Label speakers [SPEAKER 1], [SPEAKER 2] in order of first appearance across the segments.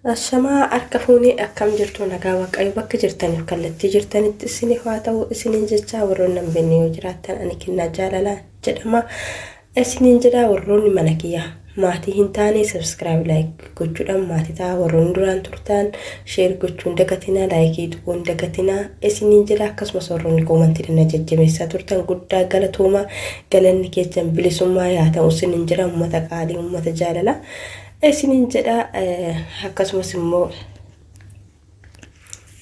[SPEAKER 1] Ashamaa harka fuunee akkam jirtu nagaa waaqayyo bakka jirtaniif kallattii jirtanitti isiniif haa ta'u isiniin jechaa warroonni hin beekne yoo jiraattan ani kennaa jaalalaa jedhama. Isiniin jedhaa warroonni mana kiyya maatii hin taane subscribe like gochuudhaan maatii ta'a warroonni duraan turtan share gochuun dagatinaa like tuquun dagatinaa isiniin jedhaa akkasumas warroonni koomantii na jajjabeessaa turtan guddaa galatooma galanni keessan bilisummaa yaa ta'u isiniin jedhaa uummata qaalii uummata jaalalaa. Isiniin jedhaa akkasumas immoo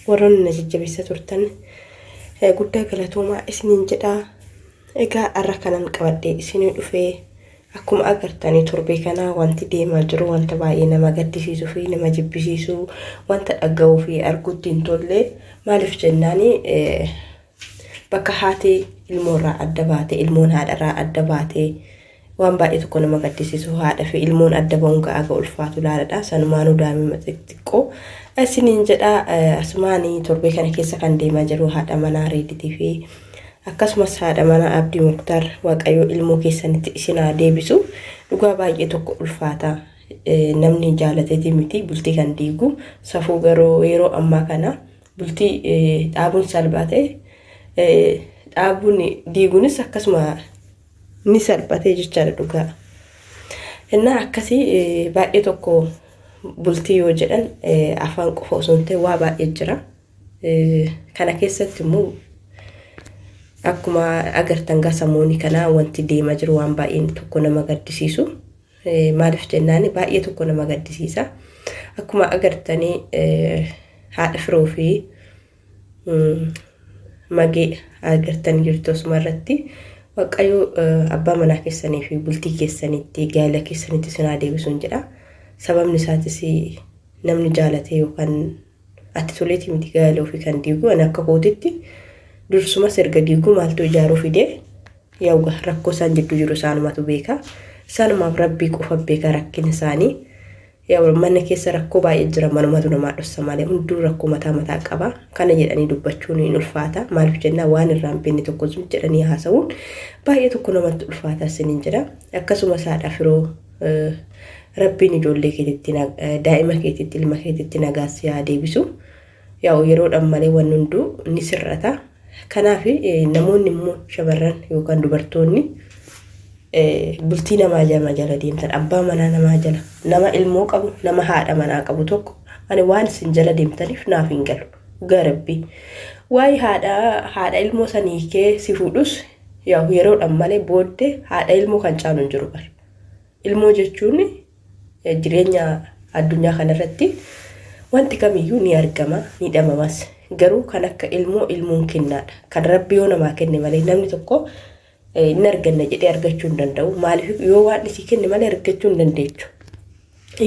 [SPEAKER 1] warroonni na jajjabeessaa turtan guddaa galatoomaa isiniin jedhaa. Egaa har'a kanan qabadhee isinii dhufee akkuma agartanii torbee kana wanti deemaa jiru wanta baay'ee nama gaddisiisuu fi nama jibbisiisuu wanta dhaga'uu fi arguutti hin tolle maaliif jennaani bakka haati ilmoorraa adda baate ilmoon haadharraa adda baate waan baay'ee tokko nama gaddisiisu haadha fi ilmoon adda ba'uun ga'aa ulfaatu laaladha sanumaan daa'imman xixiqqoo isiniin jedhaa. Asumaanii torbee kana keessa kan deemaa jiru haadha manaa Reeditii fi akkasumas haadha manaa Abdii Muktar waaqayyo ilmoo keessanitti isin haa deebisu. Dhugaa baay'ee tokko ulfaata namni jaalateeti miti bultii kan diigu safuu garuu yeroo ammaa kana bultii dhaabuun salphaate dhaabuun diiguunis akkasuma ni salphatee jechaadha dhugaa. Innaa akkasii baay'ee tokko bultii yoo jedhan afaan qofa osoo hin ta'e waa baay'ee jira. Kana keessatti immoo akkuma agartan gasamoonni kana wanti deemaa jiru waan baay'een tokko nama gaddisiisu. Maaliif jennaani baay'ee tokko nama gaddisiisa. Akkuma agartanii haadha firoo fi magee agartanii jirtu osuma irratti waaqayyo abbaa manaa keessanii fi bultii keessanitti gaa'ela keessanitti isin haa deebisuun jedha. Sababni isaatis namni jaalatee yookaan ati toleetii miti gaa'ela ofii kan diigu ani akka kootitti dursumas erga diiguu maaltu ijaaruu fidee yaa rakkoo isaan jidduu jiru isaanumatu beeka. Isaanumaaf rabbii qofa beeka rakkina isaanii. Yaa manni keessa rakkoo baay'ee jira manumatu namaa dhossa malee hunduu rakkoo mataa qaba. Kana jedhanii dubbachuun hin ulfaata. Maaliif jennaan waan irraa hin beekne tokko jedhanii haasa'uun baay'ee tokko namatti ulfaata isiniin jedha. Akkasumas haadha firoo rabbiin ijoollee keetitti daa'ima keetitti ilma keetitti nagaatti haa deebisu. Yaa yeroodhaan malee waan hunduu ni sirrata. Kanaaf namoonni immoo shamarran yookaan dubartoonni bultii namaa jala deemtan abbaa manaa namaa jala nama ilmoo qabu nama haadha manaa qabu tokko ani waan isin jala deemtaniif naaf hin galu. Garabbii waa'ee haadha ilmoo sanii kee si fuudhus yaa yeroodhaan malee booddee haadha ilmoo kan caalu hin jiru. Ilmoo jechuun jireenya addunyaa kanarratti wanti kamiyyuu ni argama ni dhamamas. Garuu kan akka ilmoon kennaadha. Kan rabbi yoo namaa kenne malee namni tokko hin arganne jedhee argachuu hin danda'u. Maaliif yoo waan isii kenne malee argachuu hin dandeechu.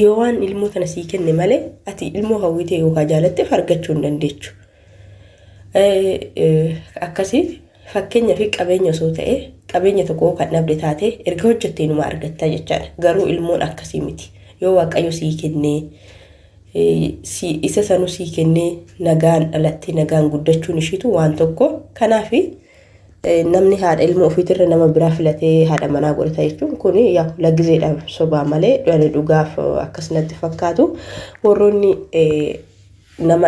[SPEAKER 1] Yoo waan ilmoo kana sii kenne malee ati ilmoo hawwitee yookaan jaalatteef argachuu hin dandeechu. Akkasii fakkeenya fi qabeenya osoo ta'e qabeenya tokko kan dhabde taate erga hojjettee numa argatta jechaadha. Garuu ilmoon akkasii miti. Yoo waaqayyo sii kennee isa sanuu sii kennee nagaan dhalattee nagaan guddachuun ishiitu waan tokko. Kanaaf namni haadha ilmoo ofiitirra nama biraa filatee haadha manaa godhata jechuun kun yaa lagzeedhaaf sobaa malee dhugaaf akkasumatti fakkaatu. Warroonni nama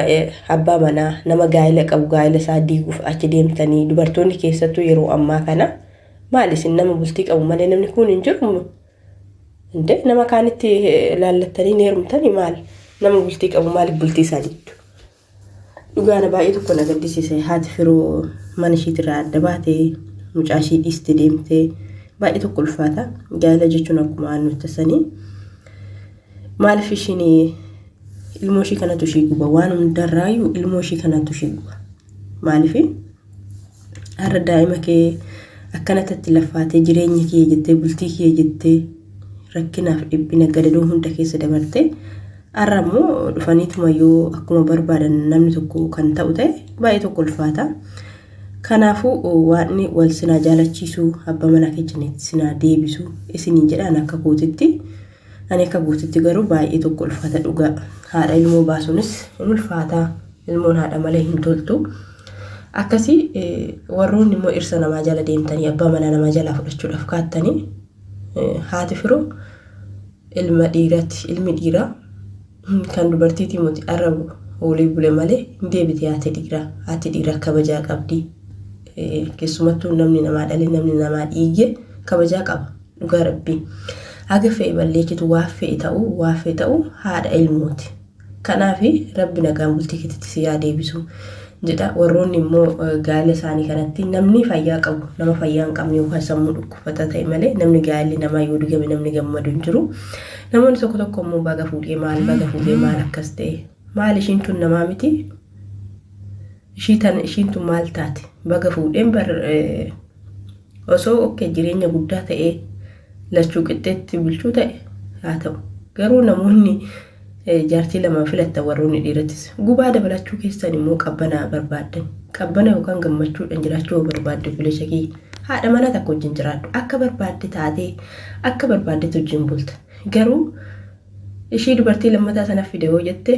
[SPEAKER 1] abbaa manaa nama gaa'ela qabu gaa'ela isaa diiguuf achi deemtanii dubartoonni keessattuu yeroo ammaa kana maal isin nama bultii qabu malee namni kun hin jiru. Nama kaanitti laallattanii ni heerumtanii maal nama bultii qabu maaliif bultii isaa diddu. Dhugaana baay'ee tokko na gaddisiise haati firoo mana ishiitirraa adda baatee mucaa ishii dhiiste deemtee baay'ee tokko ulfaata. Gaa'ela jechuun akkuma aannu tasanii maaliif ishiin ilmoo ishii kanatu ishii guba waan hundarraayyuu ilmoo ishii kanatu ishii guba. Maaliif har'a daa'ima kee akkanatti laffaatee jireenya kee jettee bultii kee jettee rakkinaaf dhibbina gadadoo hunda keessa dabartee har'a immoo dhufaniituma yoo akkuma barbaadan namni tokko kan ta'u ta'e baay'ee tokko ulfaata. Kanaafuu waan wal sinaa jaalachiisuu abbaa manaa keessanitti sinaa deebisu isiniin jedhaan akka kootitti. Ani akka kootitti garuu baay'ee tokko ulfaata dhugaa. Haadha ilmoo baasuunis hin ulfaata. Ilmoon haadha malee hin toltu. Akkasii warroonni immoo irsa namaa jala deemtanii abbaa manaa namaa jalaa fudhachuudhaaf kaattanii haati firoo ilma dhiiraatti ilmi dhiiraa kan dubartiitii muti arrabu olii bule malee deebitee haati dhiiraa kabajaa qabdi. Keessumattuu namni namaa dhalee namni namaa dhiige kabajaa qaba dhugaa rabbii. Haga fe'e balleessitu waa fe'e ta'u haadha ilmooti. Kanaaf rabbi nagaan bultii keetitti si yaa deebisu jedha. Warroonni immoo gaala isaanii kanatti namni fayyaa qabu nama fayyaa hin qabne yookaan sammuu dhukkubsata ta'e malee namni gaalli namaa yoo dhugame namni gammadu hin jiru. Namoonni tokko immoo baga fuudhee maal akkas ta'e maal ishiin tun namaa miti ishiin tun maal taate baga fuudheen osoo okkee jireenya guddaa ta'ee lachuu qixxeetti bulchuu ta'e haa ta'u garuu namoonni jaartii lama filatta warroonni dhiirattis gubaa dabalachuu keessan immoo qabbanaa barbaaddan qabbana yookaan gammachuudhaan jiraachuu barbaadde bilisa kee haadha mana takka wajjin jiraadhu akka barbaadde taatee akka barbaaddetu wajjin bulta. Garuu ishii dubartii lammataa sana fide hoo jette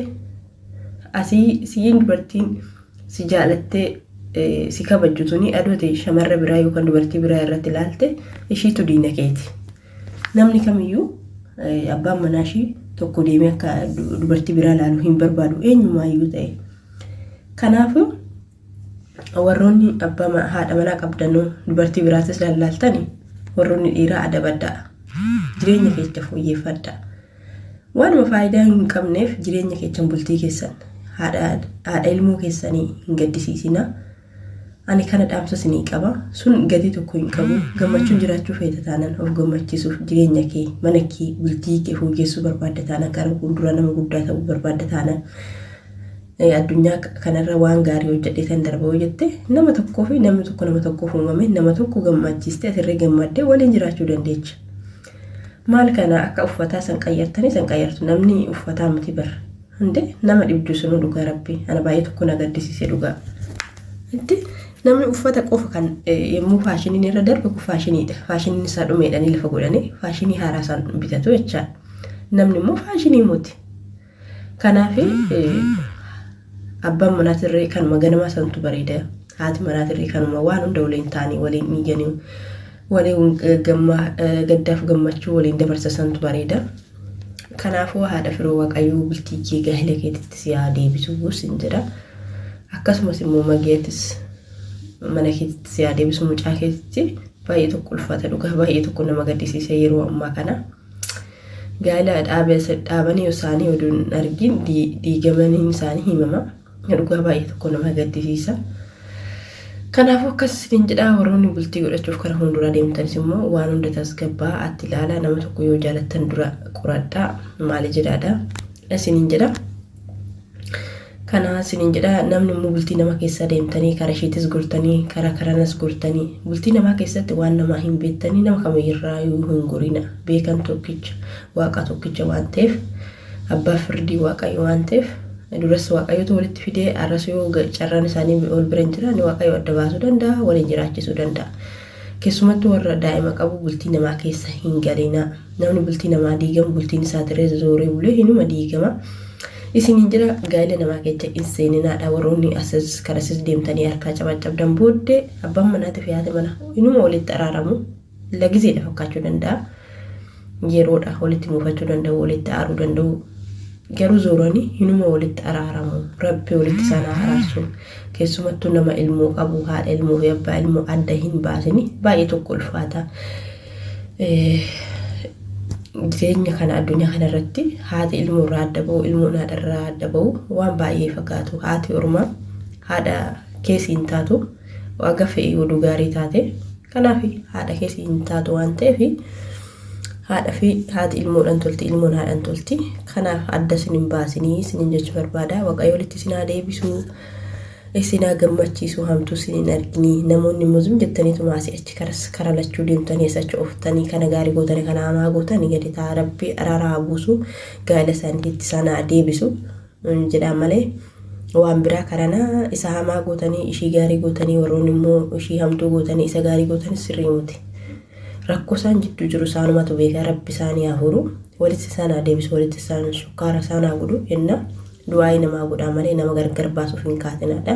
[SPEAKER 1] asii siin dubartiin si jaalattee si kabajjutuni adote shamarra biraa yookaan dubartii biraa irratti ilaalte ishiitu diina keeti. Namni kamiyyuu abbaan manaa ishii tokko deemee akka dubartii biraa ilaalu hin barbaadu eenyumaayyuu ta'e. Kanaafuu warroonni haadha manaa qabdanoo dubartii biraatis laaltani warroonni dhiiraa adabaddaa. Jireenya keessa fooyyeffadha. Waanuma faayidaa hin qabneef jireenya keessa bultii keessan haadha ilmoo keessanii hin gaddisiisina. Ani kana dhaamsa isinii qaba. Sun gadi tokko hin qabu. Gammachuun jiraachuu feeta taanan of gammachiisuuf jireenya kee mana kee bultii kee fooyyessuu barbaadda taanan gara fuuldura nama guddaa ta'uu barbaadda taanan addunyaa kanarra waan gaarii hojjedhee tan darba hoo jette nama tokkoo fi namni tokko nama tokkoof uumame nama tokko gammachiistee asirree gammaddee waliin jiraachuu dandeecha. Maal kana akka uffataa san qayyartu namni uffataa miti bar hinde nama dhibdu sunu dhugaa rabbi ana baay'ee tokko na gaddisiise dhugaa. Namni uffata qofa kan yemmuu faashiniin irra darbu faashiniidha. Faashiniin isaa dhumeedhanii lafa godhanii faashinii haaraa isaan bitatu jecha. Namni immoo faashinii muti. Kanaaf abbaan manaatirree kanuma ganamaa santu bareeda. Haati manaatirree kanuma waan hunda waliin taanii waliin dhiiganii waliin gaddaaf gammachuu waliin dabarsa santu bareeda. Kanaafuu haadha firoo waaqayyoo bultii kee gaahila keetitti si haa deebisuu sin jedha. Akkasumas immoo mageetis mana keetitti si haa deebisu mucaa keetitti baay'ee tokko ulfaata dhugaa baay'ee tokko nama gaddisiisa yeroo ammaa kana. Gaala dhaabanii isaanii oduun argin diigamanii isaanii himama. Dhugaa baay'ee tokko nama gaddisiisa. Kanaafuu akkasiin jedhaa warroonni bultii godhachuuf karaa hunduraa deemtanis immoo waan hunda tasgabbaa atti ilaalaa nama tokko yoo jaalattan dura qoradhaa maali jedhaadha. Isiniin jedha. Kana isiniin jedha namni immoo bultii nama keessa deemtanii karaa isheetis gortanii karaa karanas gortanii bultii namaa keessatti waan namaa hin beektanii nama kamiyyirraa yoo hin gorina beekan tokkicha waaqa tokkicha waan ta'eef abbaa firdii waaqayyo waan ta'eef duras waaqayyotu walitti fidee arras yoo carraan isaanii ol bira jiran waaqayyo adda baasuu danda'a waliin jiraachisuu danda'a. Keessumattuu warra daa'ima qabu bultii namaa keessa hin galina. Namni bultii namaa diigamu bultiin isaa tiree zooree bulee hinuma diigama. Isiniin jedha gaa'ela namaa keessa hin seeninaadha warroonni asas karasis deemtanii harkaa cabacabdan booddee abbaan manaatiif yaate mana inuma walitti araaramu lagiseedha fakkaachuu danda'a. Yeroodha walitti muufachuu danda'u walitti aaruu danda'u. Garuu zooranii inuma walitti araaramu rabbi walitti isaan araarsu. Keessumattuu nama ilmoo qabu haadha ilmoo fi abbaa ilmoo adda hin baasini baay'ee tokko ulfaata. Jireenya kana addunyaa kanarratti haati ilmoo irraa adda ba'u ilmoon haadha irraa adda ba'u waan baay'ee fakkaatu. Haati ormaa haadha keessiin taatu waaqa fe'ii oduu gaarii taate kanaaf haadha keessiin taatu waan ta'eef haadha fi haati ilmoodhaan tolti ilmoon haadhaan tolti. Kanaaf adda isin hin baasinii isin jechuu barbaada. Waaqayyo walitti isin haa deebisuu isin haa gammachiisuu hamtuu isin hin argini. Namoonni muzum jettaniitu maasii achi karaa lachuu deemtanii achi oftanii kana gaarii gootanii kana hamaa gootanii gadi ta'a rabbi araara haa buusu gaa'ela isaaniitti isaan haa deebisu jedhaan malee waan biraa karana isa hamaa gootanii ishii gaarii gootanii warroonni immoo ishii hamtuu gootanii isa gaarii gootanii sirrii muti. Rakkoo isaan jidduu jiru isaanumatu beekaa rabbi isaanii haa furu walitti isaan haa deebisu walitti isaan shukkaara isaan haa godhu jenna. Du'aayi namaa godhaa malee nama gargar baasuuf hin kaatinaadha.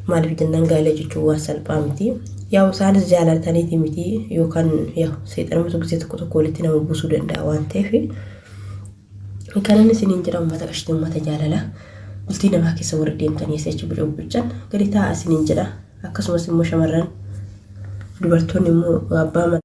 [SPEAKER 1] Maaliif jennaan gaa'ela jechuun waan salphaa miti. Yaa isaanis jaalataniiti miti yookaan yaa seexanumatu gisee tokko tokko walitti nama buusuu danda'a waan ta'eef Kan isiniin jedha uummata qashtii uummata jaalala bultii namaa keessa warra deemtanii seechi bucaan gadi taa'aa isiniin jedha akkasumas immoo shamarran dubartoonni immoo abbaa